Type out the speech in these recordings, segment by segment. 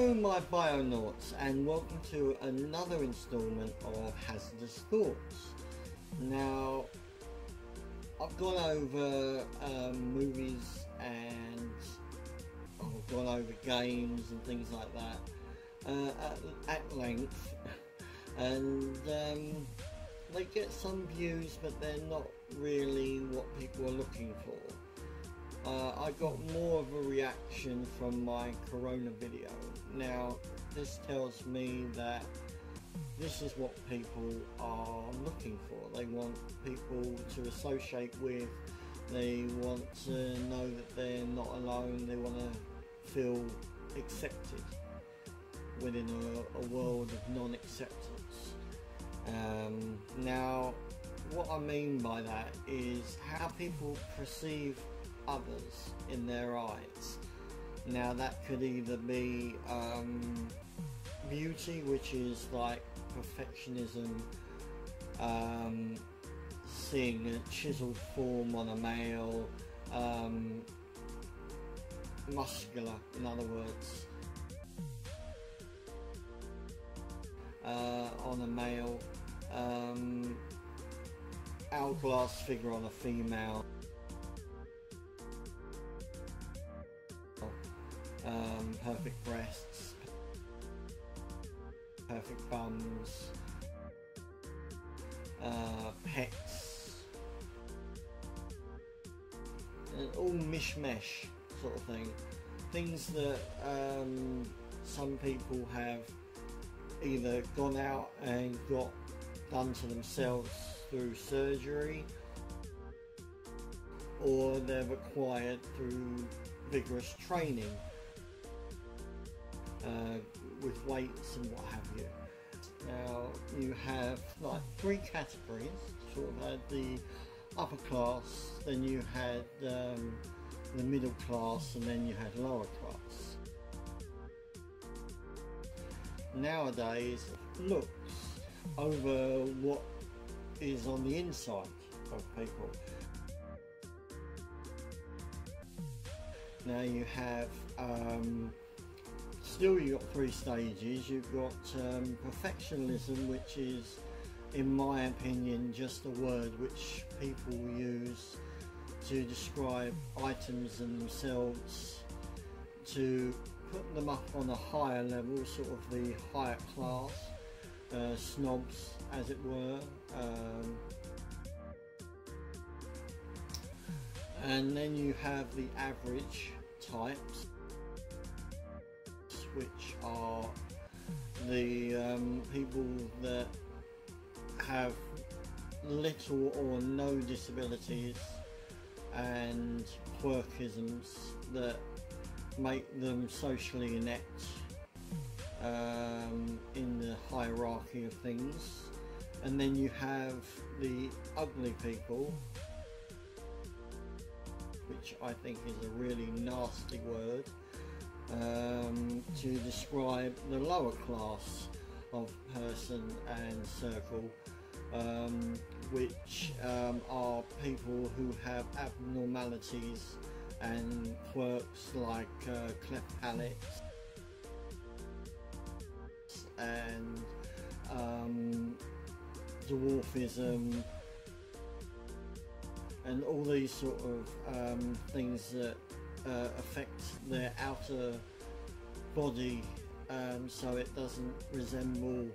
Hello my Bionauts, and welcome to another instalment of Hazardous Thoughts. Now, I've gone over movies and I've gone over games and things like that at length, and they get some views, but they're not really what people are looking for. I got more of a reaction from my Corona video. Now, this tells me that this is what people are looking for. They want people to associate with, they want to know that they're not alone, they want to feel accepted within a world of non-acceptance. Now, what I mean by that is how people perceive others in their eyes. Now, that could either be beauty, which is like perfectionism, seeing a chiseled form on a male, muscular, in other words, on a male, hourglass figure on a female, perfect breasts, perfect bums, pecs, all mishmash sort of thing. Things that some people have either gone out and got done to themselves through surgery, or they've acquired through vigorous training with weights and what have you. Now, you have like three categories. Sort of had the upper class, then you had the middle class, and then you had lower class. Nowadays, it looks over what is on the inside of people. Now you have still, you've got three stages. You've got perfectionism, which is, in my opinion, just a word which people use to describe items and themselves, to put them up on a higher level, sort of the higher class, snobs as it were. And then you have the average types, which are the people that have little or no disabilities and quirkisms that make them socially inept in the hierarchy of things. And then you have the ugly people, which I think is a really nasty word, to describe the lower class of person and circle, which are people who have abnormalities and quirks like cleft palates and dwarfism, and all these sort of things that affect their outer body, so it doesn't resemble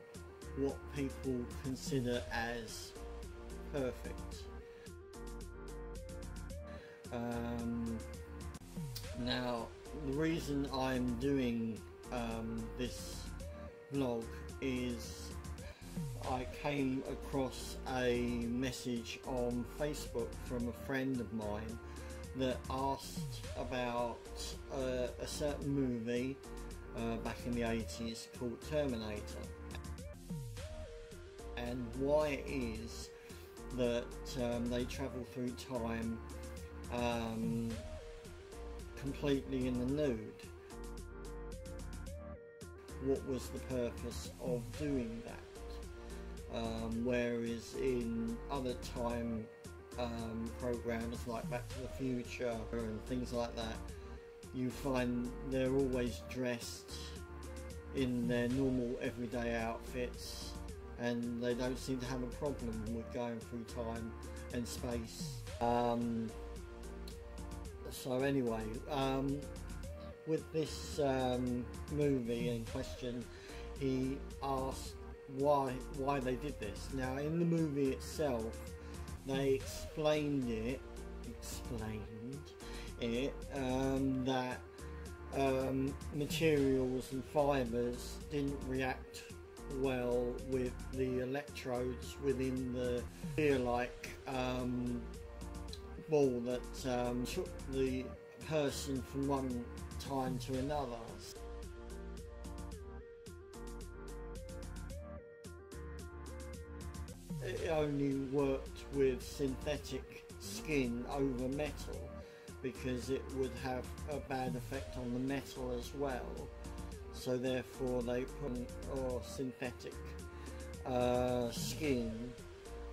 what people consider as perfect. Now, the reason I'm doing this vlog is I came across a message on Facebook from a friend of mine that asked about a certain movie back in the 80s called Terminator, and why it is that they travel through time completely in the nude. What was the purpose of doing that? Whereas in other time programs like Back to the Future and things like that, you find they're always dressed in their normal everyday outfits, and they don't seem to have a problem with going through time and space. So anyway, with this movie in question, he asked why they did this. Now, in the movie itself, they explained it that materials and fibres didn't react well with the electrodes within the sphere-like ball that took the person from one time to another. It only worked with synthetic skin over metal because it would have a bad effect on the metal as well. So therefore they put synthetic skin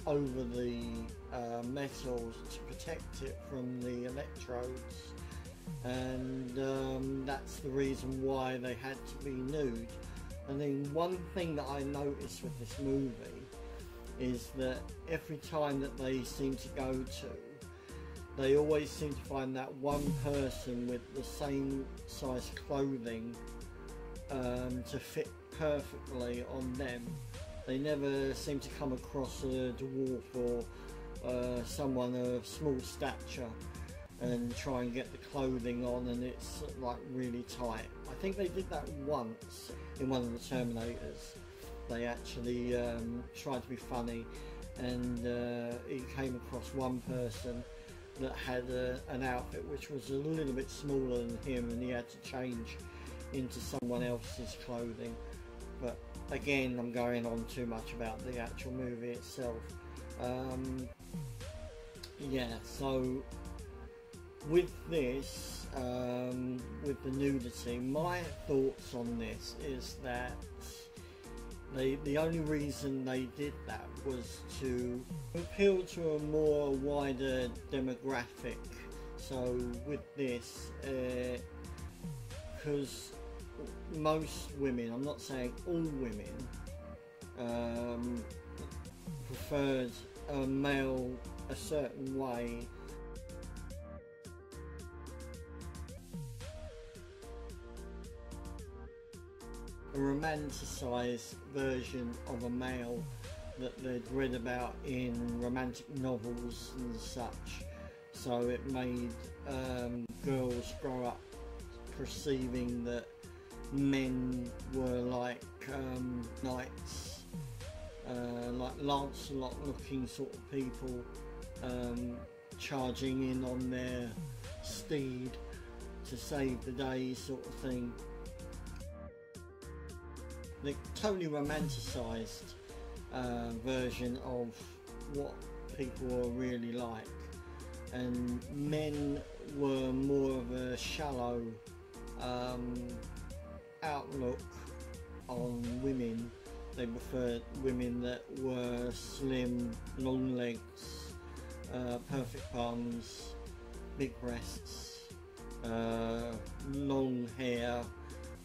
over the metals to protect it from the electrodes, and that's the reason why they had to be nude. And then one thing that I noticed with this movie is that every time that they seem to go to, they always seem to find that one person with the same size clothing to fit perfectly on them. They never seem to come across a dwarf or someone of small stature and try and get the clothing on and it's like really tight. I think they did that once in one of the Terminators. They actually tried to be funny, and he came across one person that had an outfit which was a little bit smaller than him, and he had to change into someone else's clothing. But again, I'm going on too much about the actual movie itself. Yeah, so with this, with the nudity, my thoughts on this is that the only reason they did that was to appeal to a more wider demographic. So with this, because most women, I'm not saying all women, preferred a male a certain way. A romanticised version of a male that they'd read about in romantic novels and such. So it made girls grow up perceiving that men were like knights, like Lancelot looking sort of people, charging in on their steed to save the day sort of thing. The totally romanticised version of what people were really like, and men were more of a shallow outlook on women. They preferred women that were slim, long legs, perfect bums, big breasts, long hair,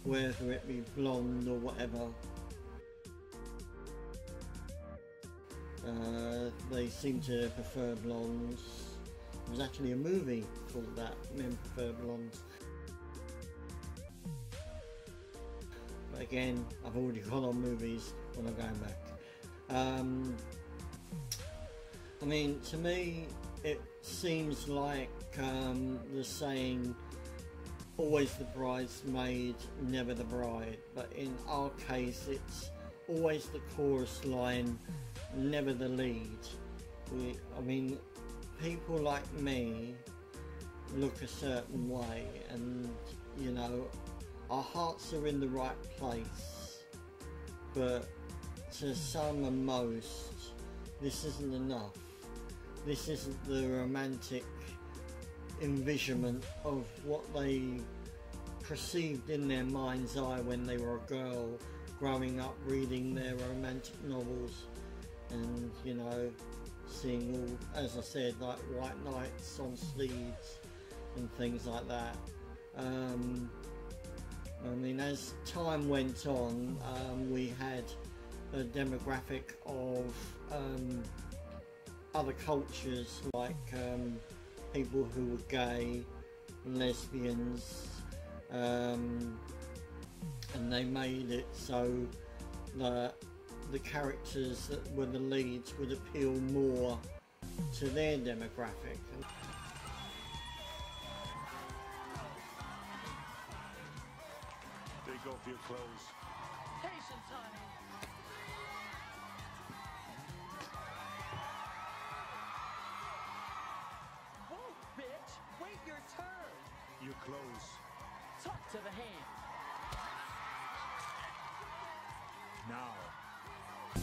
whether it be blonde or whatever. They seem to prefer blondes. There was actually a movie called that, Men Prefer Blondes. But again, I've already gone on movies when I'm going back. I mean, to me, it seems like the saying, always the bridesmaid, never the bride. But in our case, it's always the chorus line, never the lead. I mean, people like me look a certain way, and you know, our hearts are in the right place, but to some and most, this isn't enough. This isn't the romantic envisionment of what they perceived in their mind's eye when they were a girl growing up reading their romantic novels, and you know, seeing all, as I said, like white knights on steeds and things like that. I mean, as time went on, we had a demographic of other cultures, like people who were gay, lesbians, and they made it so that the characters that were the leads would appeal more to their demographic. Take off your clothes. Patience, honey. Whoa, bitch! Wait your turn! Your clothes. Talk to the hand. Now.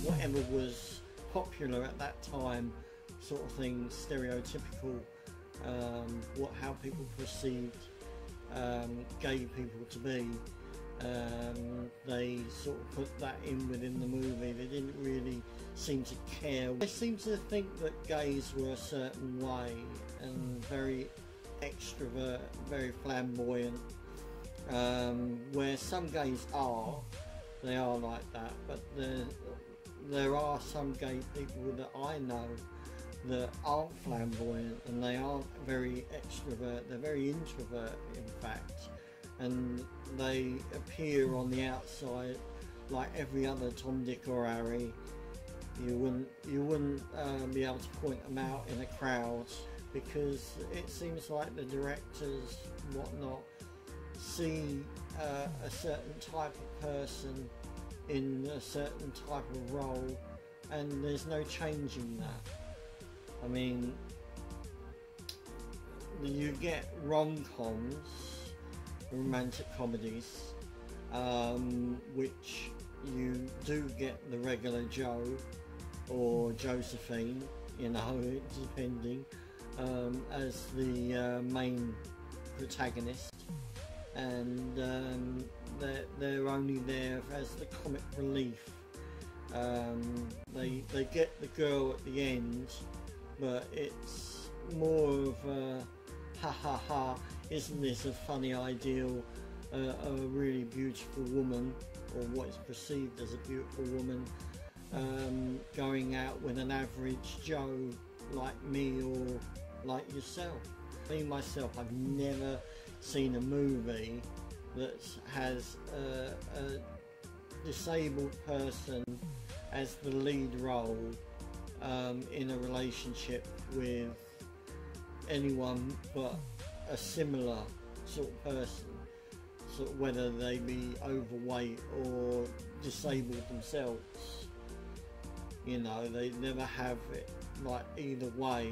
Whatever was popular at that time, sort of thing, stereotypical, how people perceived gay people to be, they sort of put that in within the movie. They didn't really seem to care. They seemed to think that gays were a certain way and very extrovert, very flamboyant, where some gays are, they are like that, but there are some gay people that I know that aren't flamboyant and they aren't very extrovert, they're very introvert in fact, and they appear on the outside like every other Tom, Dick or Harry. You wouldn't be able to point them out in a crowd, because it seems like the directors and whatnot see a certain type of person in a certain type of role, and there's no changing that. I mean, you get rom-coms, romantic comedies, which you do get the regular Joe or Josephine, you know, depending, as the main protagonist, and they're only there as the comic relief. They get the girl at the end, but it's more of a ha ha ha, isn't this a funny ideal, a really beautiful woman, or what is perceived as a beautiful woman, going out with an average Joe like me or like yourself. Me myself, I've never seen a movie that has a disabled person as the lead role in a relationship with anyone but a similar sort of person, sort of whether they be overweight or disabled themselves. You know, they never have it like either way,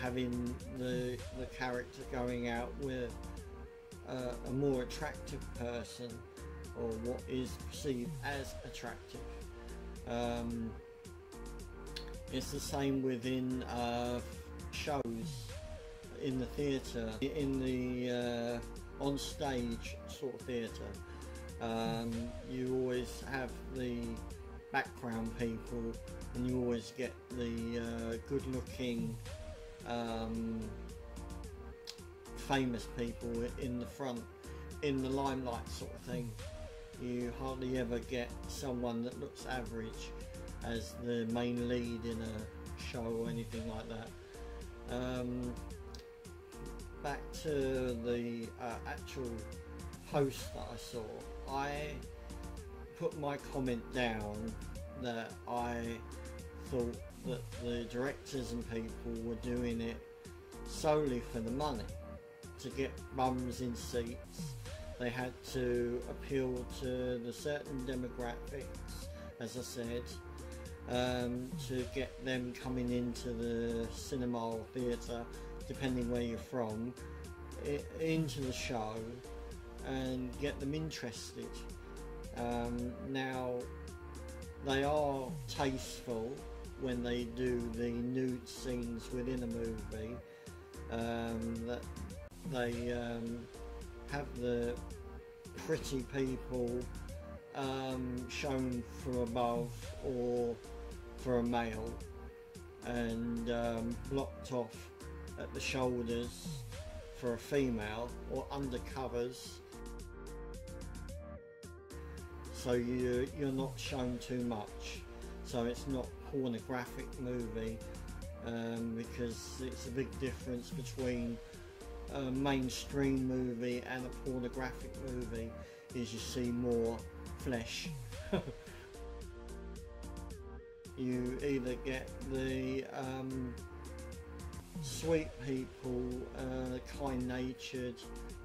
having the character going out with a more attractive person, or what is perceived as attractive. It's the same within shows in the theatre, in the on stage sort of theatre. You always have the background people, and you always get the good looking famous people in the front, in the limelight sort of thing. You hardly ever get someone that looks average as the main lead in a show or anything like that. Back to the actual post that I saw, I put my comment down that I thought that the directors and people were doing it solely for the money, to get bums in seats. They had to appeal to the certain demographics, as I said, to get them coming into the cinema or theatre, depending where you're from, into the show, and get them interested. Now, they are tasteful when they do the nude scenes within a movie, that they have the pretty people shown from above or for a male, and blocked off at the shoulders for a female, or undercovers. so you're not shown too much, so it's not pornographic movie, because it's a big difference between a mainstream movie and a pornographic movie is you see more flesh. You either get the sweet people, kind-natured,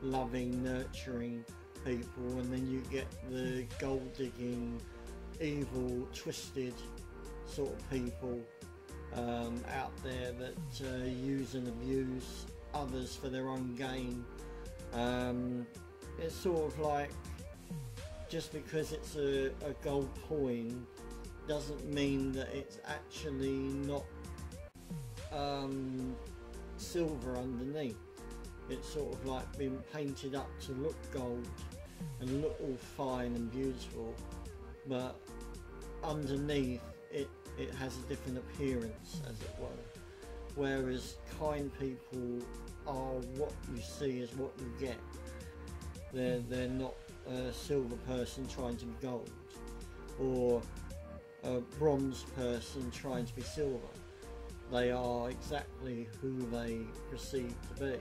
loving, nurturing people, and then you get the gold-digging, evil, twisted sort of people out there that use and abuse others for their own gain. It's sort of like, just because it's a gold coin doesn't mean that it's actually not silver underneath. It's sort of like been painted up to look gold and look all fine and beautiful, but underneath it has a different appearance, as it were. Whereas kind people are what you see is what you get. They're not a silver person trying to be gold, or a bronze person trying to be silver. They are exactly who they perceive to be.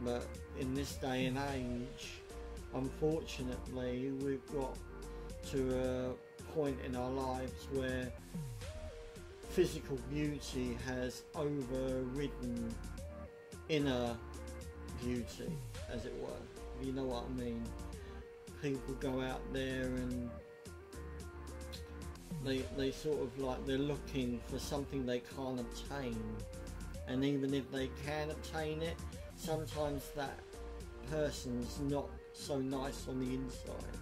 But in this day and age, unfortunately, we've got to a point in our lives where physical beauty has overridden inner beauty, as it were. You know what I mean? People go out there and they sort of like, they're looking for something they can't obtain, and even if they can obtain it, sometimes that person's not so nice on the inside.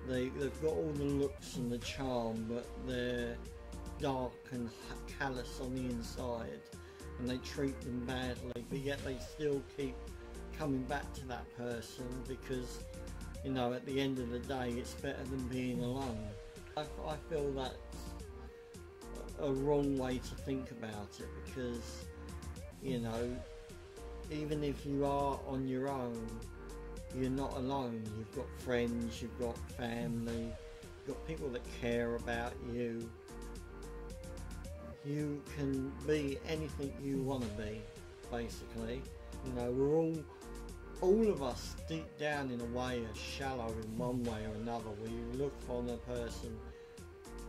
They've got all the looks and the charm, but they're dark and callous on the inside, and they treat them badly, but yet they still keep coming back to that person because, you know, at the end of the day, it's better than being alone. I feel that's a wrong way to think about it, because, you know, even if you are on your own, you're not alone. You've got friends, you've got family, you've got people that care about you. You can be anything you want to be, basically. You know, we're all of us deep down in a way are shallow in one way or another. We look on a person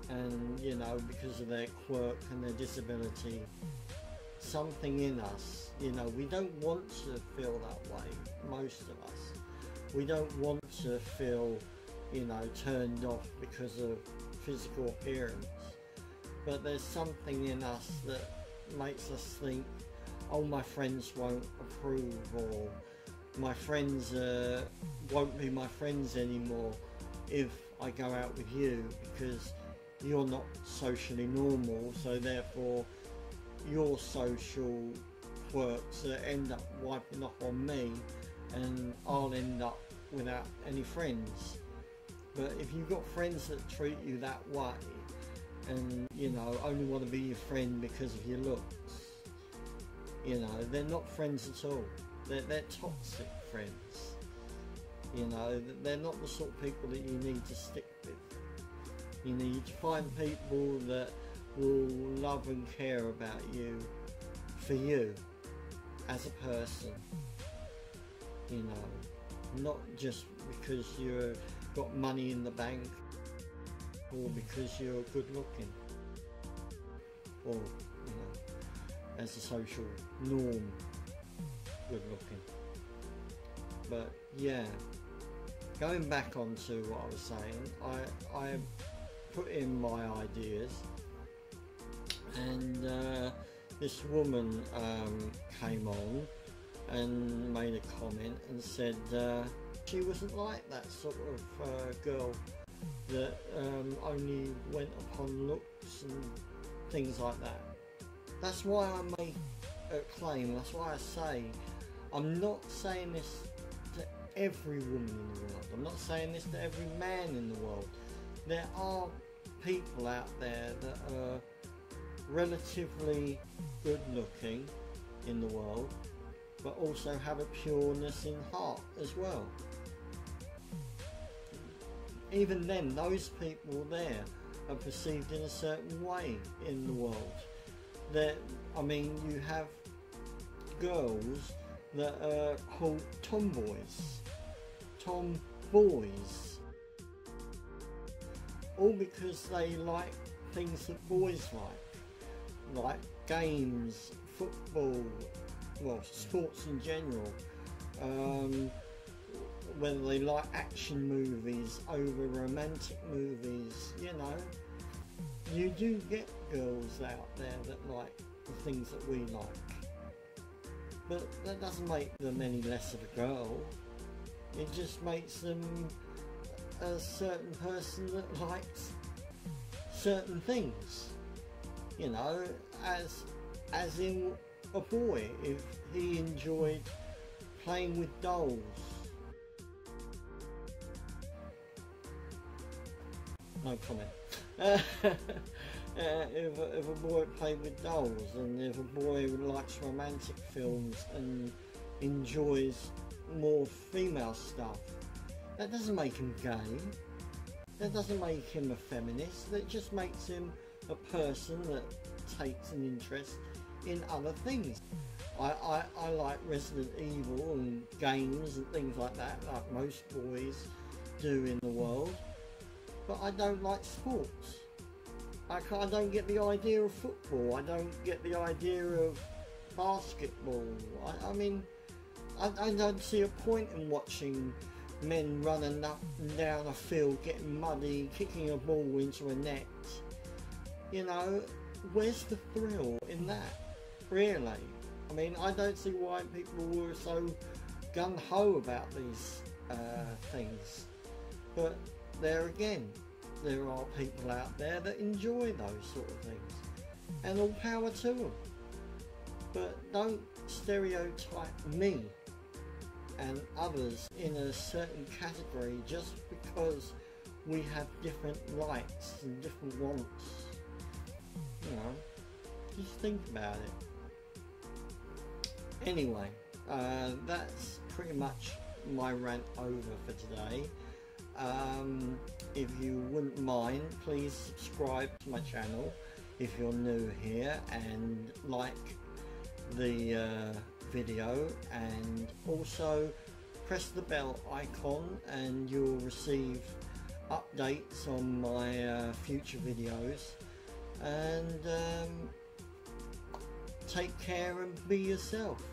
and, you know, because of their quirk and their disability, something in us, you know, we don't want to feel that way, most of us. We don't want to feel, you know, turned off because of physical appearance. But there's something in us that makes us think, oh, my friends won't approve, or my friends won't be my friends anymore if I go out with you, because you're not socially normal, so therefore your social quirks end up wiping off on me, and I'll end up without any friends. But if you've got friends that treat you that way, and, you know, only want to be your friend because of your looks, you know, they're not friends at all. They're toxic friends. You know, they're not the sort of people that you need to stick with. You need to find people that will love and care about you for you as a person. You know, not just because you've got money in the bank, or because you're good looking, or, you know, as a social norm, good looking. But yeah, going back onto what I was saying, I put in my ideas, and this woman came on and made a comment and said she wasn't like that sort of girl that only went upon looks and things like that. That's why I make a claim, that's why I say, I'm not saying this to every woman in the world, I'm not saying this to every man in the world. There are people out there that are relatively good looking in the world, but also have a pureness in heart as well. even then, those people there are perceived in a certain way in the world. That, I mean, you have girls that are called tomboys, all because they like things that boys like games, football, well, sports in general, whether they like action movies over romantic movies, you know. You do get girls out there that like the things that we like, but that doesn't make them any less of a girl. It just makes them a certain person that likes certain things, you know, as in a boy, if he enjoyed playing with dolls. No comment. If a boy played with dolls, and if a boy likes romantic films and enjoys more female stuff, that doesn't make him gay. That doesn't make him a feminist. That just makes him a person that takes an interest in other things. I like Resident Evil and games and things like that, like most boys do in the world. But I don't like sports. I don't get the idea of football. I don't get the idea of basketball. I mean, I don't see a point in watching men running up and down a field, getting muddy, kicking a ball into a net. You know, where's the thrill in that, really? I mean, I don't see why people were so gung-ho about these things. But there again, there are people out there that enjoy those sort of things, and all power to them. But don't stereotype me and others in a certain category just because we have different likes and different wants. You know, just think about it. Anyway, that's pretty much my rant over for today. If you wouldn't mind, please subscribe to my channel if you're new here, and like the video, and also press the bell icon and you'll receive updates on my future videos. And take care and be yourself.